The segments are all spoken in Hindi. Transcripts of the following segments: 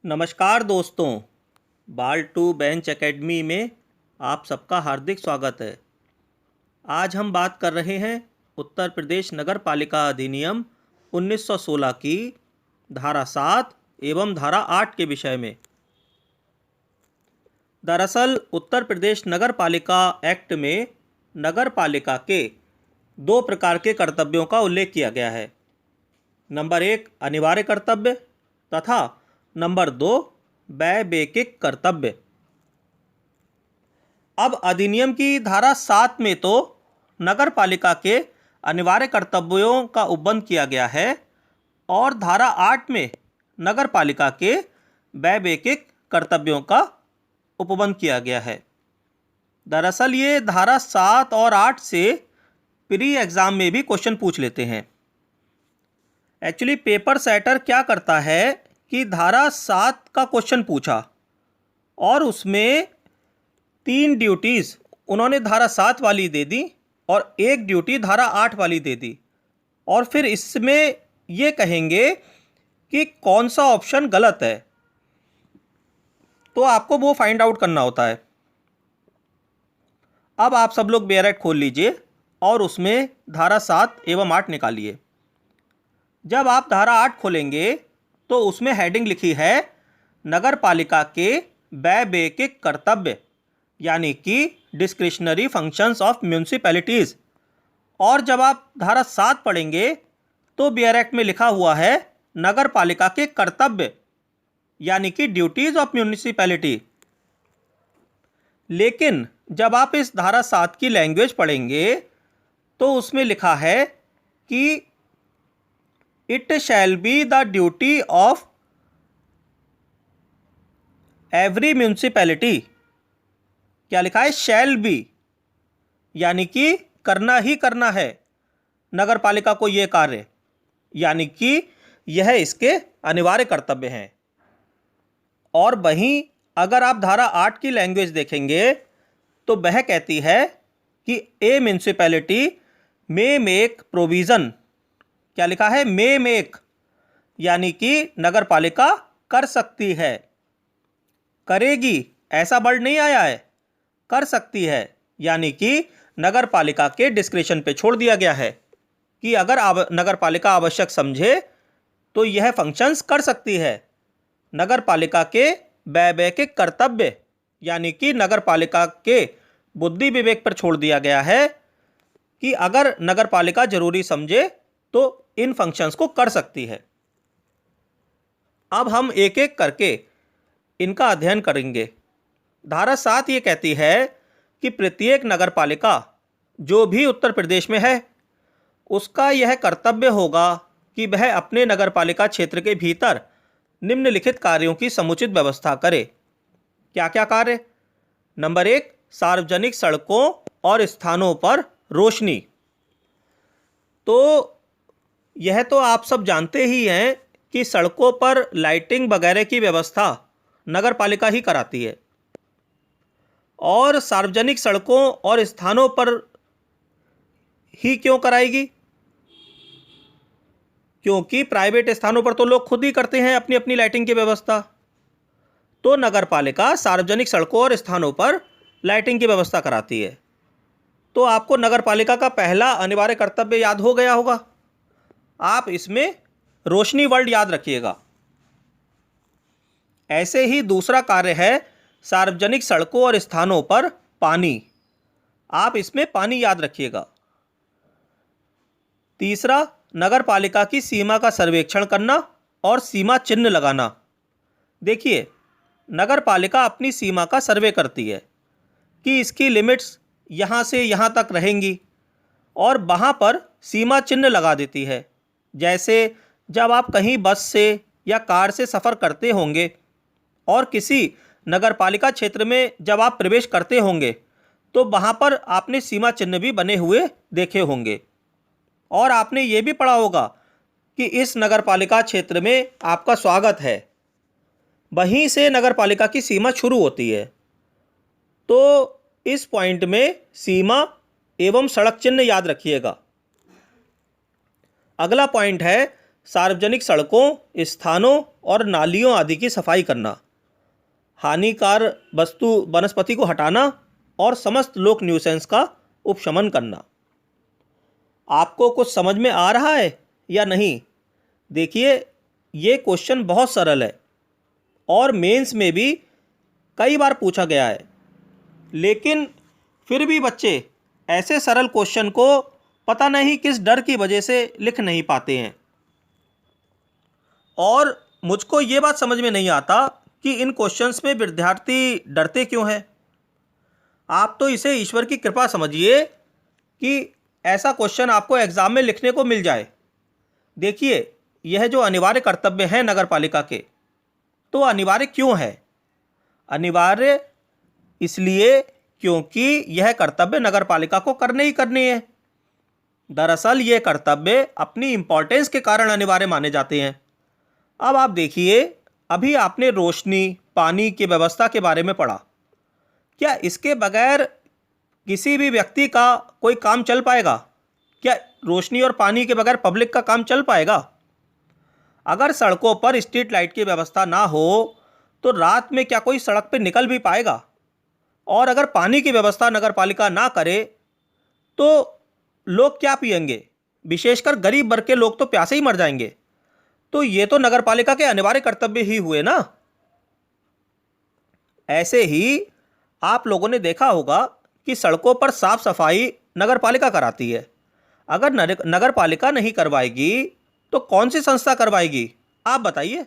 नमस्कार दोस्तों, बाल टू बेंच एकेडमी में आप सबका हार्दिक स्वागत है। आज हम बात कर रहे हैं उत्तर प्रदेश नगर पालिका अधिनियम 1916 की धारा 7 एवं धारा 8 के विषय में। दरअसल उत्तर प्रदेश नगर पालिका एक्ट में नगर पालिका के दो प्रकार के कर्तव्यों का उल्लेख किया गया है। नंबर 1 अनिवार्य कर्तव्य तथा नंबर 2 वैवेकिक कर्तव्य। अब अधिनियम की धारा 7 में तो नगर पालिका के अनिवार्य कर्तव्यों का उपबंध किया गया है और धारा 8 में नगर पालिका के वैवेकिक कर्तव्यों का उपबंध किया गया है। दरअसल ये धारा 7 और 8 से प्री एग्ज़ाम में भी क्वेश्चन पूछ लेते हैं। एक्चुअली पेपर सेटर क्या करता है कि धारा 7 का क्वेश्चन पूछा और उसमें 3 ड्यूटीज़ उन्होंने धारा 7 वाली दे दी और एक ड्यूटी धारा 8 वाली दे दी और फिर इसमें ये कहेंगे कि कौन सा ऑप्शन गलत है, तो आपको वो फाइंड आउट करना होता है। अब आप सब लोग बेरेट खोल लीजिए और उसमें धारा 7 एवं 8 निकालिए। जब आप धारा 8 खोलेंगे तो उसमें हेडिंग लिखी है नगर पालिका के वैवेकिक कर्तव्य, यानी कि डिस्क्रिशनरी फंक्शंस ऑफ म्यूनिसिपैलिटीज़। और जब आप धारा 7 पढ़ेंगे तो बियर एक्ट में लिखा हुआ है नगर पालिका के कर्तव्य, यानी कि ड्यूटीज़ ऑफ म्यूनिसिपैलिटी। लेकिन जब आप इस धारा 7 की लैंग्वेज पढ़ेंगे तो उसमें लिखा है कि it shall be the duty of every municipality. क्या लिखा है? शैल बी, यानी कि करना ही करना है नगर पालिका को ये कार्य, यानी कि यह इसके अनिवार्य कर्तव्य हैं। और वहीं अगर आप धारा 8 की लैंग्वेज देखेंगे तो वह कहती है कि ए म्यूनिसिपैलिटी मे मेक प्रोविज़न। क्या लिखा है? मे मेक, यानी कि नगर पालिका कर सकती है। करेगी ऐसा वर्ड नहीं आया है, कर सकती है, यानी कि नगर पालिका के डिस्क्रिशन पे छोड़ दिया गया है कि अगर नगर पालिका आवश्यक समझे तो यह फंक्शंस कर सकती है। नगर पालिका के वैवेकिक कर्तव्य, यानी कि नगर पालिका के बुद्धि विवेक पर छोड़ दिया गया है कि अगर नगर पालिका जरूरी समझे तो इन फंक्शंस को कर सकती है। अब हम एक एक करके इनका अध्ययन करेंगे। धारा 7 ये कहती है कि प्रत्येक नगर पालिका जो भी उत्तर प्रदेश में है उसका यह कर्तव्य होगा कि वह अपने नगर पालिका क्षेत्र के भीतर निम्नलिखित कार्यों की समुचित व्यवस्था करे। क्या क्या कार्य? नंबर 1 सार्वजनिक सड़कों और स्थानों पर रोशनी। तो यह तो आप सब जानते ही हैं कि सड़कों पर लाइटिंग वगैरह की व्यवस्था नगर पालिका ही कराती है। और सार्वजनिक सड़कों और स्थानों पर ही क्यों कराएगी? क्योंकि प्राइवेट स्थानों पर तो लोग खुद ही करते हैं अपनी अपनी लाइटिंग की व्यवस्था। तो नगर पालिका सार्वजनिक सड़कों और स्थानों पर लाइटिंग की व्यवस्था कराती है। तो आपको नगर पालिका का पहला अनिवार्य कर्तव्य याद हो गया होगा। आप इसमें रोशनी वर्ड याद रखिएगा। ऐसे ही दूसरा कार्य है सार्वजनिक सड़कों और स्थानों पर पानी। आप इसमें पानी याद रखिएगा। तीसरा नगर पालिका की सीमा का सर्वेक्षण करना और सीमा चिन्ह लगाना। देखिए, नगर पालिका अपनी सीमा का सर्वे करती है कि इसकी लिमिट्स यहाँ से यहाँ तक रहेंगी और वहाँ पर सीमा चिन्ह लगा देती है। जैसे जब आप कहीं बस से या कार से सफ़र करते होंगे और किसी नगर पालिका क्षेत्र में जब आप प्रवेश करते होंगे तो वहाँ पर आपने सीमा चिन्ह भी बने हुए देखे होंगे। और आपने ये भी पढ़ा होगा कि इस नगर पालिका क्षेत्र में आपका स्वागत है, वहीं से नगर पालिका की सीमा शुरू होती है। तो इस पॉइंट में सीमा एवं सड़क चिन्ह याद रखिएगा। अगला पॉइंट है सार्वजनिक सड़कों, स्थानों और नालियों आदि की सफाई करना, हानिकार वस्तु वनस्पति को हटाना और समस्त लोक न्यूसेंस का उपशमन करना। आपको कुछ समझ में आ रहा है या नहीं? देखिए, ये क्वेश्चन बहुत सरल है और मेंस में भी कई बार पूछा गया है, लेकिन फिर भी बच्चे ऐसे सरल क्वेश्चन को पता नहीं किस डर की वजह से लिख नहीं पाते हैं। और मुझको ये बात समझ में नहीं आता कि इन क्वेश्चंस में विद्यार्थी डरते क्यों हैं। आप तो इसे ईश्वर की कृपा समझिए कि ऐसा क्वेश्चन आपको एग्जाम में लिखने को मिल जाए। देखिए, यह जो अनिवार्य कर्तव्य है नगर पालिका के, तो अनिवार्य क्यों है? अनिवार्य इसलिए क्योंकि यह कर्तव्य नगर पालिका को करने ही करने हैं। दरअसल ये कर्तव्य अपनी इम्पोर्टेंस के कारण अनिवार्य माने जाते हैं। अब आप देखिए, अभी आपने रोशनी, पानी की व्यवस्था के बारे में पढ़ा। क्या इसके बगैर किसी भी व्यक्ति का कोई काम चल पाएगा? क्या रोशनी और पानी के बगैर पब्लिक का काम चल पाएगा? अगर सड़कों पर स्ट्रीट लाइट की व्यवस्था ना हो तो रात में क्या कोई सड़क पर निकल भी पाएगा? और अगर पानी की व्यवस्था नगर पालिका ना करे तो लोग क्या पिएंगे? विशेषकर गरीब वर्ग के लोग तो प्यासे ही मर जाएंगे। तो ये तो नगर पालिका के अनिवार्य कर्तव्य ही हुए ना। ऐसे ही आप लोगों ने देखा होगा कि सड़कों पर साफ सफाई नगर पालिका कराती है। अगर नगर पालिका नहीं करवाएगी तो कौन सी संस्था करवाएगी? आप बताइए।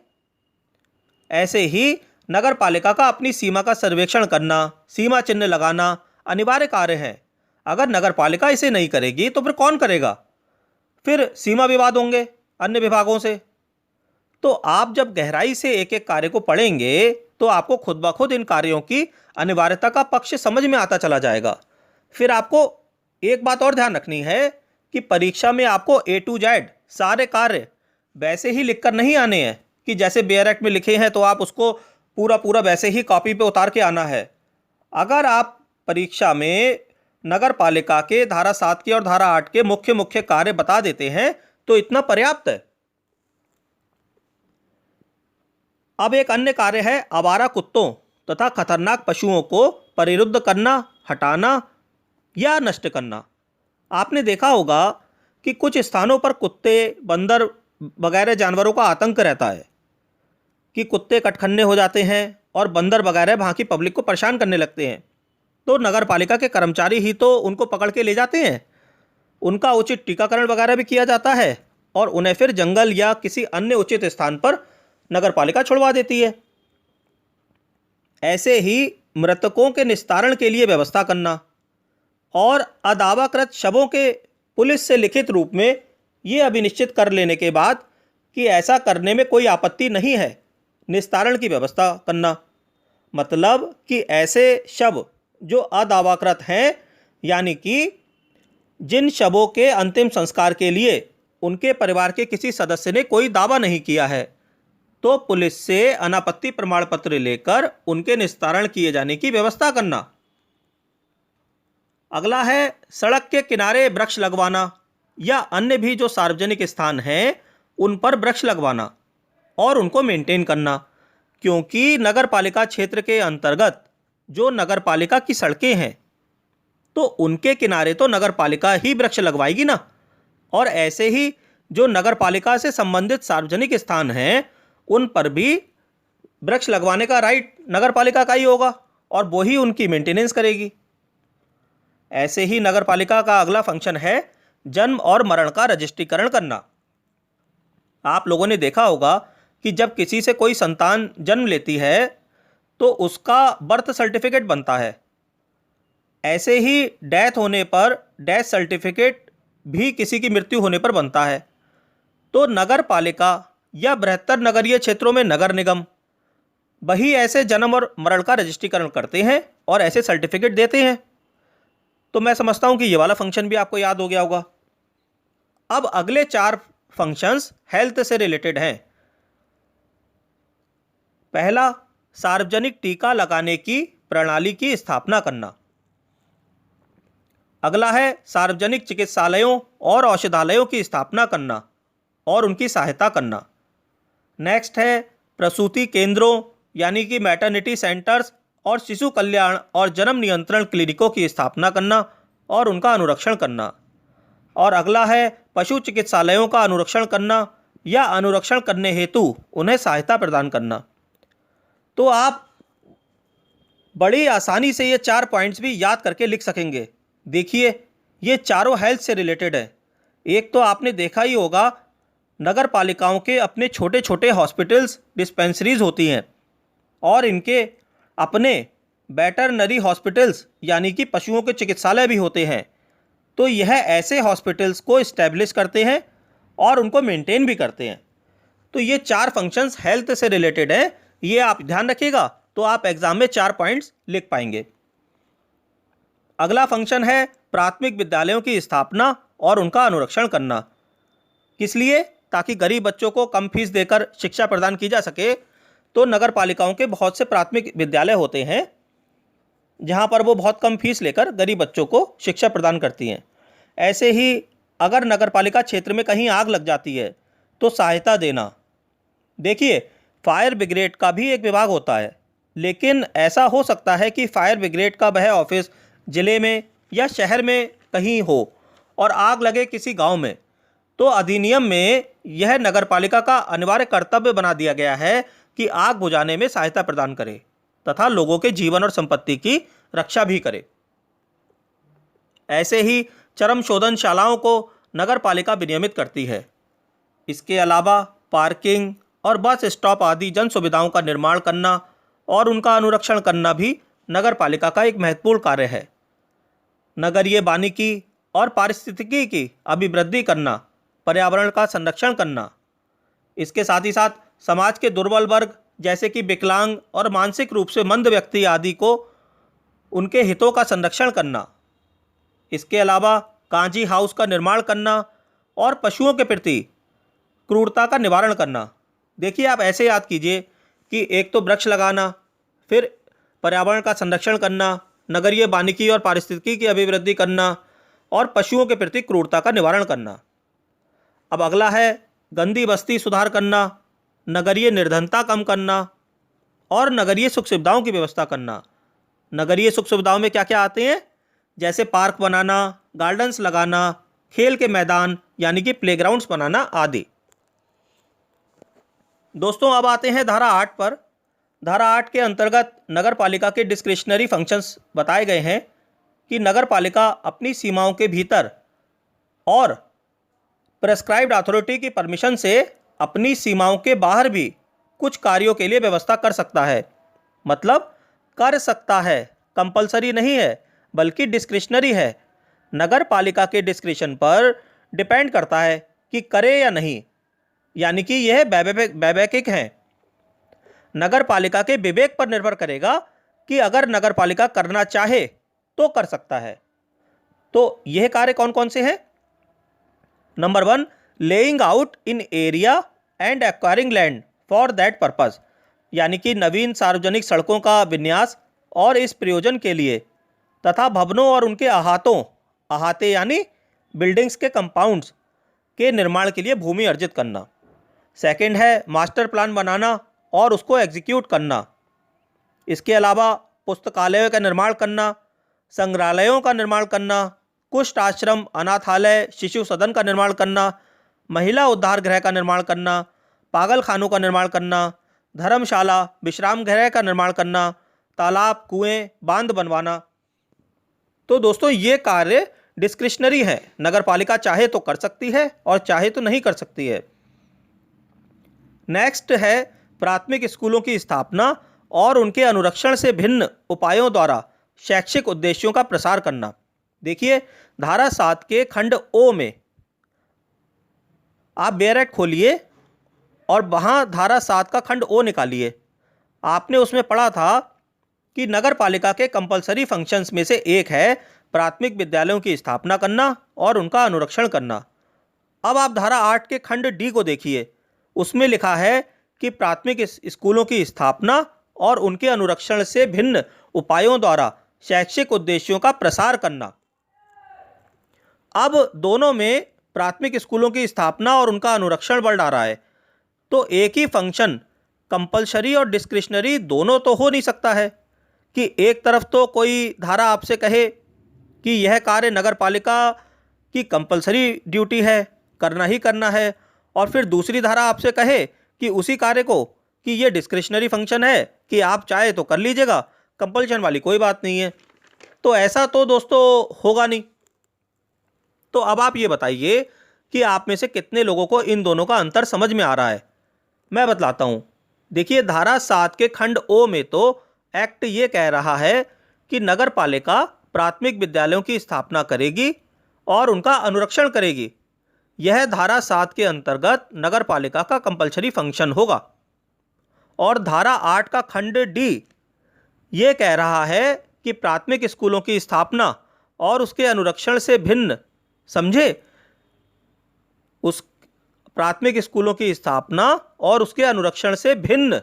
ऐसे ही नगर पालिका का अपनी सीमा का सर्वेक्षण करना, सीमा चिन्ह लगाना अनिवार्य कार्य है। अगर नगर पालिका इसे नहीं करेगी तो फिर कौन करेगा? फिर सीमा विवाद होंगे अन्य विभागों से। तो आप जब गहराई से एक एक कार्य को पढ़ेंगे तो आपको खुद ब खुद इन कार्यों की अनिवार्यता का पक्ष समझ में आता चला जाएगा। फिर आपको एक बात और ध्यान रखनी है कि परीक्षा में आपको A to Z सारे कार्य वैसे ही लिखकर नहीं आने हैं कि जैसे बेयर एक्ट में लिखे हैं तो आप उसको पूरा पूरा वैसे ही कॉपी पे उतार के आना है। अगर आप परीक्षा में नगर पालिका के धारा 7 के और धारा 8 के मुख्य मुख्य कार्य बता देते हैं तो इतना पर्याप्त है। अब एक अन्य कार्य है आवारा कुत्तों तथा खतरनाक पशुओं को परिरुद्ध करना, हटाना या नष्ट करना। आपने देखा होगा कि कुछ स्थानों पर कुत्ते, बंदर वगैरह जानवरों का आतंक रहता है कि कुत्ते कटखन्ने हो जाते हैं और बंदर वगैरह वहाँ की पब्लिक को परेशान करने लगते हैं। तो नगर पालिका के कर्मचारी ही तो उनको पकड़ के ले जाते हैं, उनका उचित टीकाकरण वगैरह भी किया जाता है और उन्हें फिर जंगल या किसी अन्य उचित स्थान पर नगर पालिका छुड़वा देती है। ऐसे ही मृतकों के निस्तारण के लिए व्यवस्था करना और अदावाकृत शवों के पुलिस से लिखित रूप में ये अभिनिश्चित कर लेने के बाद कि ऐसा करने में कोई आपत्ति नहीं है, निस्तारण की व्यवस्था करना। मतलब कि ऐसे शव जो अदावाकृत हैं, यानी कि जिन शवों के अंतिम संस्कार के लिए उनके परिवार के किसी सदस्य ने कोई दावा नहीं किया है, तो पुलिस से अनापत्ति प्रमाण पत्र लेकर उनके निस्तारण किए जाने की व्यवस्था करना। अगला है सड़क के किनारे वृक्ष लगवाना या अन्य भी जो सार्वजनिक स्थान हैं उन पर वृक्ष लगवाना और उनको मेंटेन करना, क्योंकि नगर पालिका क्षेत्र के अंतर्गत जो नगर पालिका की सड़कें हैं तो उनके किनारे तो नगर पालिका ही वृक्ष लगवाएगी ना। और ऐसे ही जो नगर पालिका से संबंधित सार्वजनिक स्थान हैं उन पर भी वृक्ष लगवाने का राइट नगर पालिका का ही होगा और वो ही उनकी मेंटेनेंस करेगी। ऐसे ही नगर पालिका का अगला फंक्शन है जन्म और मरण का रजिस्ट्रीकरण करना। आप लोगों ने देखा होगा कि जब किसी से कोई संतान जन्म लेती है तो उसका बर्थ सर्टिफिकेट बनता है। ऐसे ही डेथ होने पर डेथ सर्टिफिकेट भी किसी की मृत्यु होने पर बनता है। तो नगर पालिका या बृहत्तर नगरीय क्षेत्रों में नगर निगम वही ऐसे जन्म और मरण का रजिस्ट्रीकरण करते हैं और ऐसे सर्टिफिकेट देते हैं। तो मैं समझता हूं कि ये वाला फंक्शन भी आपको याद हो गया होगा। अब अगले 4 फंक्शंस हेल्थ से रिलेटेड हैं। पहला, सार्वजनिक टीका लगाने की प्रणाली की स्थापना करना। अगला है सार्वजनिक चिकित्सालयों और औषधालयों की स्थापना करना। और उनकी सहायता करना। नेक्स्ट है प्रसूति केंद्रों यानी कि मैटरनिटी सेंटर्स और शिशु कल्याण और जन्म नियंत्रण क्लिनिकों की स्थापना करना और उनका अनुरक्षण करना। और अगला है पशु चिकित्सालयों का अनुरक्षण करना या अनुरक्षण करने हेतु उन्हें सहायता प्रदान करना। तो आप बड़ी आसानी से ये 4 पॉइंट्स भी याद करके लिख सकेंगे। देखिए, ये चारों हेल्थ से रिलेटेड है। एक तो आपने देखा ही होगा, नगर पालिकाओं के अपने छोटे छोटे हॉस्पिटल्स, डिस्पेंसरीज होती हैं और इनके अपने वेटरनरी हॉस्पिटल्स यानी कि पशुओं के चिकित्सालय भी होते हैं। तो यह ऐसे हॉस्पिटल्स को इस्टेब्लिश करते हैं और उनको मेंटेन भी करते हैं। तो ये 4 फंक्शंस हेल्थ से रिलेटेड हैं, ये आप ध्यान रखिएगा तो आप एग्जाम में 4 पॉइंट्स लिख पाएंगे। अगला फंक्शन है प्राथमिक विद्यालयों की स्थापना और उनका अनुरक्षण करना। किस लिए? ताकि गरीब बच्चों को कम फीस देकर शिक्षा प्रदान की जा सके। तो नगर पालिकाओं के बहुत से प्राथमिक विद्यालय होते हैं जहां पर वो बहुत कम फीस लेकर गरीब बच्चों को शिक्षा प्रदान करती हैं। ऐसे ही अगर नगर पालिका क्षेत्र में कहीं आग लग जाती है तो सहायता देना। देखिए, फायर ब्रिगेड का भी एक विभाग होता है, लेकिन ऐसा हो सकता है कि फायर ब्रिगेड का वह ऑफिस ज़िले में या शहर में कहीं हो और आग लगे किसी गांव में, तो अधिनियम में यह नगर पालिका का अनिवार्य कर्तव्य बना दिया गया है कि आग बुझाने में सहायता प्रदान करे तथा लोगों के जीवन और संपत्ति की रक्षा भी करे। ऐसे ही चरम शोधनशालाओं को नगर पालिका विनियमित करती है। इसके अलावा पार्किंग और बस स्टॉप आदि जन सुविधाओं का निर्माण करना और उनका अनुरक्षण करना भी नगर पालिका का एक महत्वपूर्ण कार्य है। नगरीय वानिकी और पारिस्थितिकी की अभिवृद्धि करना, पर्यावरण का संरक्षण करना। इसके साथ ही साथ समाज के दुर्बल वर्ग जैसे कि विकलांग और मानसिक रूप से मंद व्यक्ति आदि को उनके हितों का संरक्षण करना। इसके अलावा कांजी हाउस का निर्माण करना और पशुओं के प्रति क्रूरता का निवारण करना। देखिए, आप ऐसे याद कीजिए कि एक तो वृक्ष लगाना, फिर पर्यावरण का संरक्षण करना, नगरीय वानिकी और पारिस्थितिकी की अभिवृद्धि करना और पशुओं के प्रति क्रूरता का निवारण करना। अब अगला है गंदी बस्ती सुधार करना, नगरीय निर्धनता कम करना और नगरीय सुख सुविधाओं की व्यवस्था करना। नगरीय सुख सुविधाओं में क्या क्या आते हैं? जैसे पार्क बनाना, गार्डन्स लगाना, खेल के मैदान यानी कि प्लेग्राउंड्स बनाना आदि। दोस्तों, अब आते हैं धारा 8 पर। धारा 8 के अंतर्गत नगर पालिका के डिस्क्रिशनरी फंक्शंस बताए गए हैं कि नगर पालिका अपनी सीमाओं के भीतर और प्रेस्क्राइब्ड अथॉरिटी की परमिशन से अपनी सीमाओं के बाहर भी कुछ कार्यों के लिए व्यवस्था कर सकता है। मतलब कर सकता है, कंपलसरी नहीं है बल्कि डिस्क्रिशनरी है। नगर पालिका के डिस्क्रिशन पर डिपेंड करता है कि करे या नहीं, यानी कि यह वैवेकिक है। नगर पालिका के विवेक पर निर्भर करेगा कि अगर नगर पालिका करना चाहे तो कर सकता है। तो यह कार्य कौन कौन से हैं? Number 1, laying out in area and acquiring land for that purpose, यानी कि नवीन सार्वजनिक सड़कों का विन्यास और इस प्रयोजन के लिए तथा भवनों और उनके अहाते यानी बिल्डिंग्स के कंपाउंड्स के निर्माण के लिए भूमि अर्जित करना। सेकंड है मास्टर प्लान बनाना और उसको एग्जीक्यूट करना। इसके अलावा पुस्तकालयों का निर्माण करना, संग्रहालयों का निर्माण करना, कुष्ठ आश्रम, अनाथालय, शिशु सदन का निर्माण करना, महिला उद्धार गृह का निर्माण करना, पागल खानों का निर्माण करना, धर्मशाला, विश्राम गृह का निर्माण करना, तालाब, कुएं, बांध बनवाना। तो दोस्तों, ये कार्य डिस्क्रिशनरी है। नगर पालिका चाहे तो कर सकती है और चाहे तो नहीं कर सकती है। नेक्स्ट है प्राथमिक स्कूलों की स्थापना और उनके अनुरक्षण से भिन्न उपायों द्वारा शैक्षिक उद्देश्यों का प्रसार करना। देखिए, धारा 7 के खंड ओ में आप बेरेट खोलिए और वहाँ धारा 7 का खंड ओ निकालिए। आपने उसमें पढ़ा था कि नगर पालिका के कंपलसरी फंक्शंस में से एक है प्राथमिक विद्यालयों की स्थापना करना और उनका अनुरक्षण करना। अब आप धारा 8 के खंड डी को देखिए। उसमें लिखा है कि प्राथमिक स्कूलों की स्थापना और उनके अनुरक्षण से भिन्न उपायों द्वारा शैक्षिक उद्देश्यों का प्रसार करना। अब दोनों में प्राथमिक स्कूलों की स्थापना और उनका अनुरक्षण बढ़ा रहा है, तो एक ही फंक्शन कंपलसरी और डिस्क्रिशनरी दोनों तो हो नहीं सकता है कि एक तरफ तो कोई धारा आपसे कहे कि यह कार्य नगर पालिका की कंपलसरी ड्यूटी है, करना ही करना है, और फिर दूसरी धारा आपसे कहे कि उसी कार्य को कि ये डिस्क्रिशनरी फंक्शन है कि आप चाहे तो कर लीजिएगा, कंपल्शन वाली कोई बात नहीं है। तो ऐसा तो दोस्तों होगा नहीं। तो अब आप ये बताइए कि आप में से कितने लोगों को इन दोनों का अंतर समझ में आ रहा है। मैं बतलाता हूँ। देखिए, धारा 7 के खंड ओ में तो एक्ट ये कह रहा है कि नगर पालिका प्राथमिक विद्यालयों की स्थापना करेगी और उनका अनुरक्षण करेगी। यह धारा 7 के अंतर्गत नगर पालिका का कंपल्सरी फंक्शन होगा। और धारा 8 का खंड डी ये कह रहा है कि प्राथमिक स्कूलों की स्थापना और उसके अनुरक्षण से भिन्न, समझे, उस प्राथमिक स्कूलों की स्थापना और उसके अनुरक्षण से भिन्न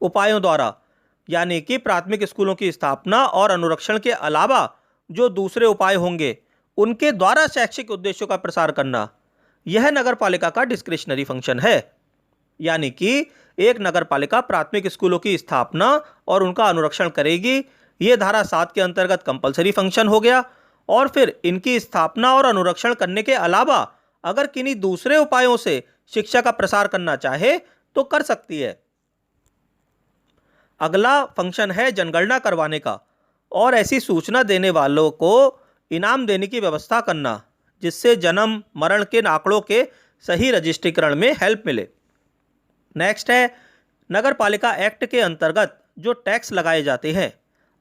उपायों द्वारा, यानी कि प्राथमिक स्कूलों की स्थापना और अनुरक्षण के अलावा जो दूसरे उपाय होंगे उनके द्वारा शैक्षिक उद्देश्यों का प्रसार करना, यह नगर पालिका का डिस्क्रिशनरी फंक्शन है। यानी कि एक नगर पालिका प्राथमिक स्कूलों की स्थापना और उनका अनुरक्षण करेगी, ये धारा 7 के अंतर्गत कंपलसरी फंक्शन हो गया। और फिर इनकी स्थापना और अनुरक्षण करने के अलावा अगर किन्हीं दूसरे उपायों से शिक्षा का प्रसार करना चाहे तो कर सकती है। अगला फंक्शन है जनगणना करवाने का और ऐसी सूचना देने वालों को इनाम देने की व्यवस्था करना, जिससे जन्म मरण के आंकड़ों के सही रजिस्ट्रीकरण में हेल्प मिले। नेक्स्ट है नगर पालिका एक्ट के अंतर्गत जो टैक्स लगाए जाते हैं,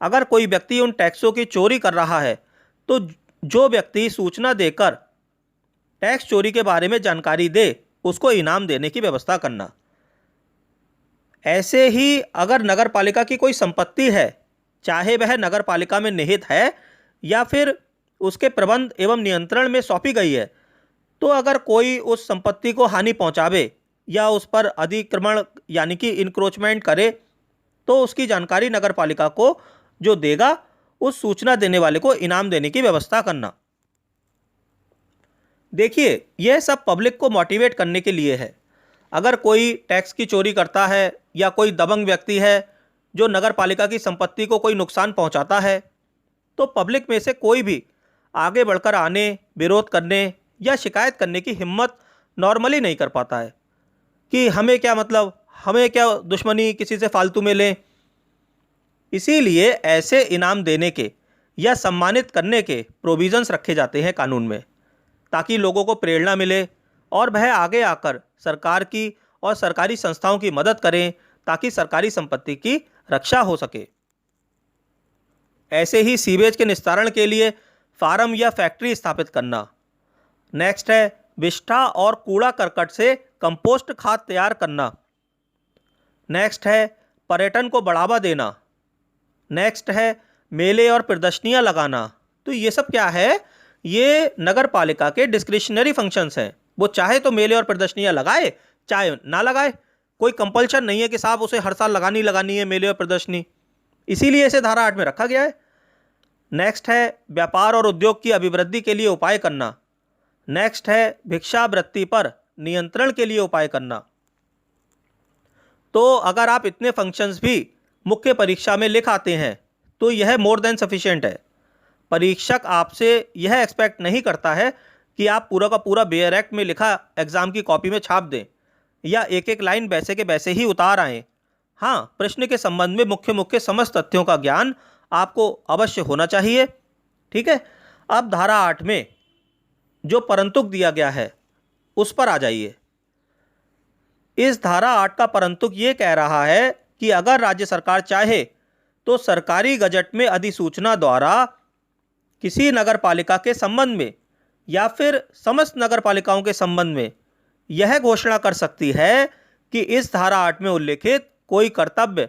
अगर कोई व्यक्ति उन टैक्सों की चोरी कर रहा है तो जो व्यक्ति सूचना देकर टैक्स चोरी के बारे में जानकारी दे उसको इनाम देने की व्यवस्था करना। ऐसे ही अगर नगर पालिका की कोई संपत्ति है, चाहे वह नगर पालिका में निहित है या फिर उसके प्रबंध एवं नियंत्रण में सौंपी गई है, तो अगर कोई उस संपत्ति को हानि पहुंचावे या उस पर अधिक्रमण यानी कि इंक्रोचमेंट करे तो उसकी जानकारी नगर पालिका को जो देगा उस सूचना देने वाले को इनाम देने की व्यवस्था करना। देखिए, यह सब पब्लिक को मोटिवेट करने के लिए है। अगर कोई टैक्स की चोरी करता है या कोई दबंग व्यक्ति है जो नगर पालिका की संपत्ति को कोई नुकसान पहुंचाता है, तो पब्लिक में से कोई भी आगे बढ़कर आने, विरोध करने या शिकायत करने की हिम्मत नॉर्मली नहीं कर पाता है कि हमें क्या मतलब, हमें क्या दुश्मनी किसी से फालतू में लें। इसीलिए ऐसे इनाम देने के या सम्मानित करने के प्रोविजंस रखे जाते हैं कानून में, ताकि लोगों को प्रेरणा मिले और वह आगे आकर सरकार की और सरकारी संस्थाओं की मदद करें ताकि सरकारी संपत्ति की रक्षा हो सके। ऐसे ही सीवेज के निस्तारण के लिए फार्म या फैक्ट्री स्थापित करना। नेक्स्ट है विष्ठा और कूड़ा करकट से कंपोस्ट खाद तैयार करना। नेक्स्ट है पर्यटन को बढ़ावा देना। नेक्स्ट है मेले और प्रदर्शनियां लगाना। तो ये सब क्या है, ये नगर पालिका के डिस्क्रिशनरी फंक्शंस हैं। वो चाहे तो मेले और प्रदर्शनियां लगाए, चाहे ना लगाए, कोई कंपल्शन नहीं है कि साहब उसे हर साल लगानी है मेले और प्रदर्शनी। इसीलिए इसे धारा 8 में रखा गया है। नेक्स्ट है व्यापार और उद्योग की अभिवृद्धि के लिए उपाय करना। नेक्स्ट है भिक्षावृत्ति पर नियंत्रण के लिए उपाय करना। तो अगर आप इतने फंक्शंस भी मुख्य परीक्षा में लिख आते हैं तो यह मोर देन सफिशिएंट है। परीक्षक आपसे यह एक्सपेक्ट नहीं करता है कि आप पूरा का पूरा बेयर एक्ट में लिखा एग्जाम की कॉपी में छाप दें या एक एक लाइन वैसे के वैसे ही उतार आएँ। हाँ, प्रश्न के संबंध में मुख्य मुख्य समस्त तथ्यों का ज्ञान आपको अवश्य होना चाहिए। ठीक है, अब धारा 8 में जो परंतुक दिया गया है उस पर आ जाइए। इस धारा 8 का परंतुक ये कह रहा है कि अगर राज्य सरकार चाहे तो सरकारी गजट में अधिसूचना द्वारा किसी नगर पालिका के संबंध में या फिर समस्त नगर पालिकाओं के संबंध में यह घोषणा कर सकती है कि इस धारा 8 में उल्लेखित कोई कर्तव्य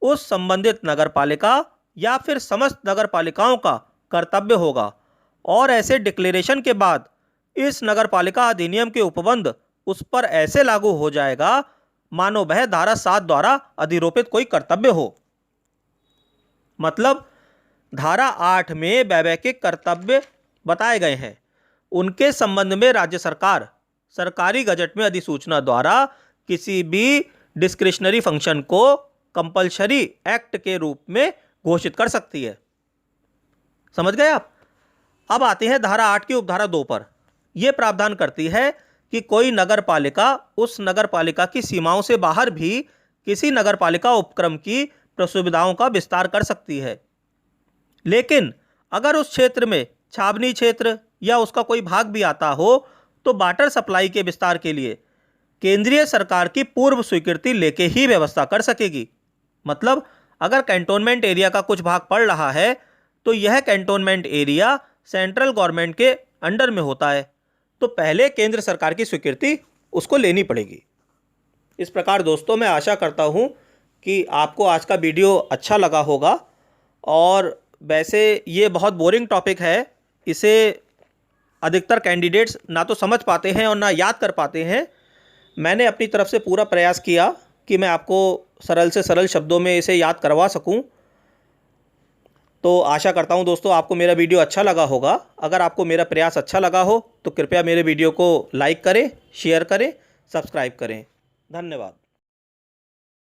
उस संबंधित नगर पालिका या फिर समस्त नगर पालिकाओं का कर्तव्य होगा, और ऐसे डिक्लेरेशन के बाद इस नगर पालिका अधिनियम के उपबंध उस पर ऐसे लागू हो जाएगा मानो वह धारा 7 द्वारा अधिरोपित कोई कर्तव्य हो। मतलब धारा 8 में वैवाहिक कर्तव्य बताए गए हैं, उनके संबंध में राज्य सरकार सरकारी गजट में अधिसूचना द्वारा किसी भी डिस्क्रिशनरी फंक्शन को कंपल्सरी एक्ट के रूप में घोषित कर सकती है। समझ गए आप? अब आते हैं धारा 8 की उपधारा 2 पर। यह प्रावधान करती है कि कोई नगर पालिका उस नगर पालिका की सीमाओं से बाहर भी किसी नगर पालिका उपक्रम की सुविधाओं का विस्तार कर सकती है, लेकिन अगर उस क्षेत्र में छावनी क्षेत्र या उसका कोई भाग भी आता हो तो वाटर सप्लाई के विस्तार के लिए केंद्रीय सरकार की पूर्व स्वीकृति लेके ही व्यवस्था कर सकेगी। मतलब अगर कैंटोनमेंट एरिया का कुछ भाग पड़ रहा है तो यह कैंटोनमेंट एरिया सेंट्रल गवर्नमेंट के अंडर में होता है, तो पहले केंद्र सरकार की स्वीकृति उसको लेनी पड़ेगी। इस प्रकार दोस्तों, मैं आशा करता हूँ कि आपको आज का वीडियो अच्छा लगा होगा। और वैसे ये बहुत बोरिंग टॉपिक है, इसे अधिकतर कैंडिडेट्स ना तो समझ पाते हैं और ना याद कर पाते हैं। मैंने अपनी तरफ से पूरा प्रयास किया कि मैं आपको सरल से सरल शब्दों में इसे याद करवा सकूं। तो आशा करता हूं दोस्तों आपको मेरा वीडियो अच्छा लगा होगा। अगर आपको मेरा प्रयास अच्छा लगा हो तो कृपया मेरे वीडियो को लाइक करें, शेयर करें, सब्सक्राइब करें। धन्यवाद।